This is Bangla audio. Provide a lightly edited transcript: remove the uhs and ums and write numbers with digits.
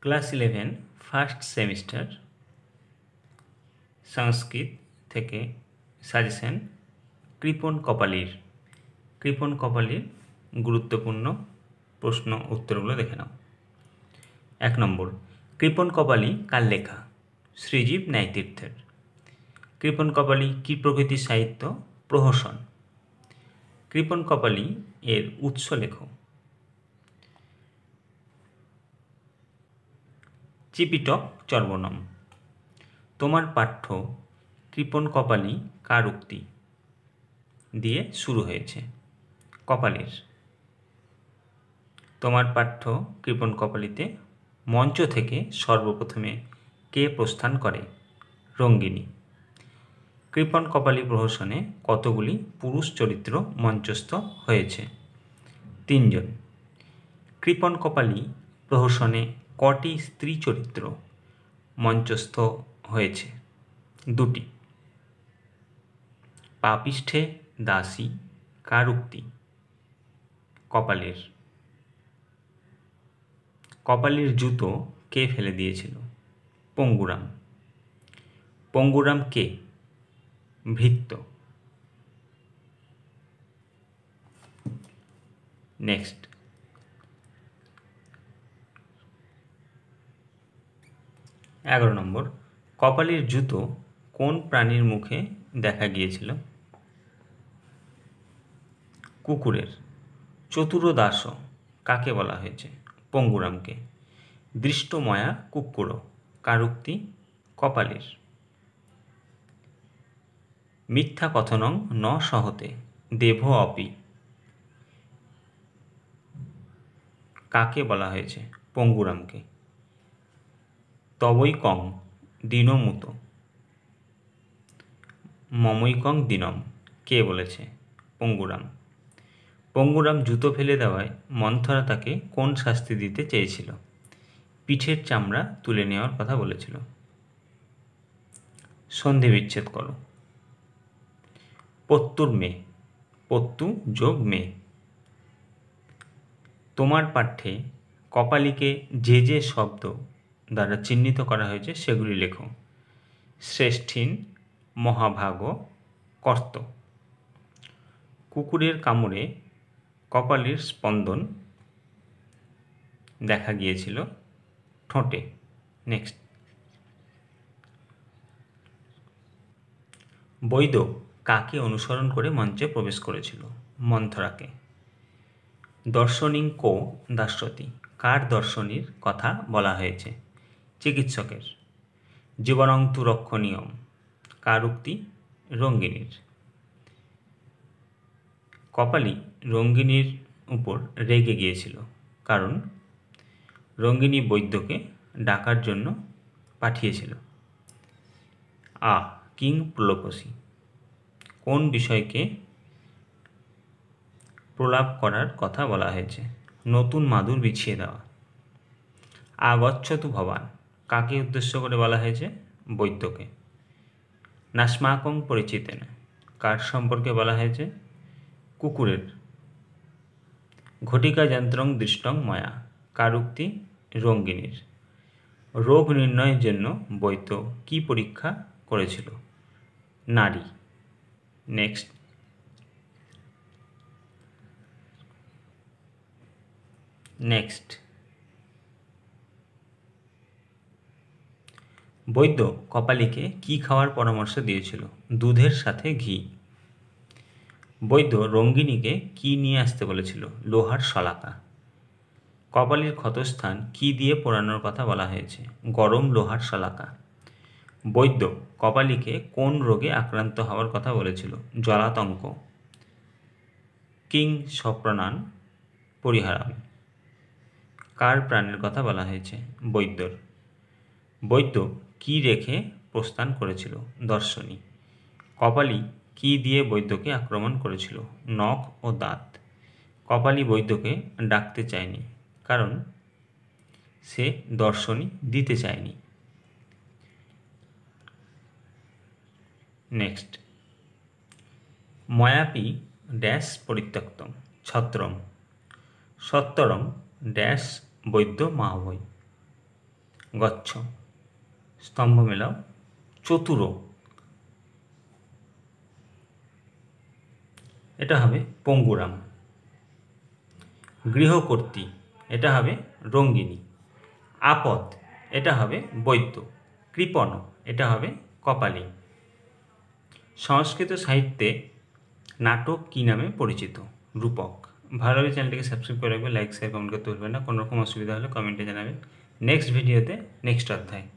ক্লাস 11 ফার্স্ট সেমিস্টার সংস্কৃত থেকে সাজেশন কৃপণ কপালির গুরুত্বপূর্ণ প্রশ্ন উত্তরগুলো দেখে নাও। 1 নম্বর, কৃপণ কপালি কার লেখা? শ্রীজীব ন্যায়তীর্থের। কৃপণ কপালি কী প্রকৃতির সাহিত্য? প্রহসন। কৃপণ কপালি এর উৎস লেখো। চিপিটক চর্বণম। তোমার পাঠ্য কৃপণ কপালি কার উক্তি দিয়ে শুরু হয়েছে? কপালের। তোমার পাঠ্য কৃপণ কপালিতে মঞ্চ থেকে সর্বপ্রথমে কে প্রস্থান করে? রঙ্গিনী। কৃপণ কপালি প্রহসনে কতগুলি পুরুষ চরিত্র মঞ্চস্থ হয়েছে? 3 জন। কৃপণ কপালি প্রহসনে কটি স্ত্রী চরিত্র মঞ্চস্থ হয়েছে? 2টি। পাপিষ্ঠে দাসী কার উক্তি? কপালের। কপালের জুতো কে ফেলে দিয়েছিল? পঙ্গুরাম। পঙ্গুরাম কে? ভৃত্য। নেক্সট, 11 নম্বর, কপালের জুতো কোন প্রাণীর মুখে দেখা গিয়েছিল? কুকুরের। চতুরদাস কাকে বলা হয়েছে? পঙ্গুরামকে। দৃষ্টময়া কুক্কুর কার উক্তি? কপালের। মিথ্যা কথনং ন সহতে দেভ অপি কাকে বলা হয়েছে? পঙ্গুরামকে। তবৈকং দীনমুত মমৈকং দীনম কে বলেছে? পঙ্গুরাম। পঙ্গুরাম জুতো ফেলে দেওয়ায় মন্থরা তাকে কোন শাস্তি দিতে চেয়েছিল? পিঠের চামড়া তুলে নেওয়ার কথা বলেছিল। সন্ধি বিচ্ছেদ করো। পত্তুর মেয়ে, পত্তু যোগ মেয়ে। তোমার পাঠ্যে কপালিকে যে যে শব্দ দ্বারা চিহ্নিত করা হয়েছে সেগুলি লেখো। শ্রেষ্ঠিন, মহাভাগ, কর্ত। কুকুরের কামড়ে কপালের স্পন্দন দেখা গিয়েছিল ঠোঁটে। নেক্সট, বৈদ্য কাকে অনুসরণ করে মঞ্চে প্রবেশ করেছিল? মন্থরাকে। দর্শনীং কো দাস্যতি কার দর্শনীর কথা বলা হয়েছে? চিকিৎসকের। জীবনং তু রক্ষণীয়ম কার উক্তি? রঙ্গিনীর। কপালি রঙ্গিনীর উপর রেগে গিয়েছিল কারণ রঙ্গিনী বৈদ্যকে ডাকার জন্য পাঠিয়েছিল। কিং প্রলোভসী কোন বিষয়কে প্রলাপ করার কথা বলা হয়েছে? নতুন মাদুর বিছিয়ে দেওয়া। আগচ্ছতু ভবান কাকে উদ্দেশ্য করে বলা হয়েছে? বৈদ্যকে। নাস্মাকং পরিচিতেন কার সম্পর্কে বলা হয়েছে? কুকুরের। ঘটিকা যন্ত্রং দৃষ্টং ময়া কার উক্তি? রঙ্গিনীর। রোগ নির্ণয়ের জন্য বৈদ্য কি পরীক্ষা করেছিল? নারী। নেক্সট, বৈদ্য কপালিকে কি খাওয়ার পরামর্শ দিয়েছিল? দুধের সাথে ঘি। বৈদ্য রঙ্গিনীকে কি নিয়ে আসতে বলেছিল? লোহার শলাকা। কপালির ক্ষতস্থান কি দিয়ে পোড়ানোর কথা বলা হয়েছে? গরম লোহার শলাকা। বৈদ্য কপালিকে কোন রোগে আক্রান্ত হওয়ার কথা বলেছিল? জলাতঙ্ক। কিং স্বপ্রণান পরিহারামি কার প্রাণের কথা বলা হয়েছে? বৈদ্যর। বৈদ্য কি রেখে প্রস্থান করেছিল? দর্শনী। কপালি কি দিয়ে বৈদ্যকে আক্রমণ করেছিল? নখ ও দাঁত। কপালি বৈদ্যকে ডাকতে চায়নি কারণ সে দর্শনী দিতে চায়নি। নেক্সট, ময়াপি ড্যাশ পরিত্যক্তম ছত্রম সত্তরম ড্যাশ বৈদ্য মাহবৈ গচ্ছ, স্তম্ভ মেলাও, চতুর, এটা হবে পঙ্গুরাম। গৃহকর্ত্রী, এটা হবে রঙ্গিনী। আপদ, এটা হবে বৈদ্য। কৃপণ, এটা হবে কপালী। সংস্কৃত সাহিত্যে নাটক কী নামে পরিচিত? রূপক। ভালো লাগলে চ্যানেলটিকে সাবস্ক্রাইব করে রাখবেন, লাইক শেয়ার কমেন্ট করতে ভুলবেন না। কোনো রকম অসুবিধা হলে কমেন্টে জানাবেন। নেক্সট ভিডিওতে নেক্সট অধ্যায়।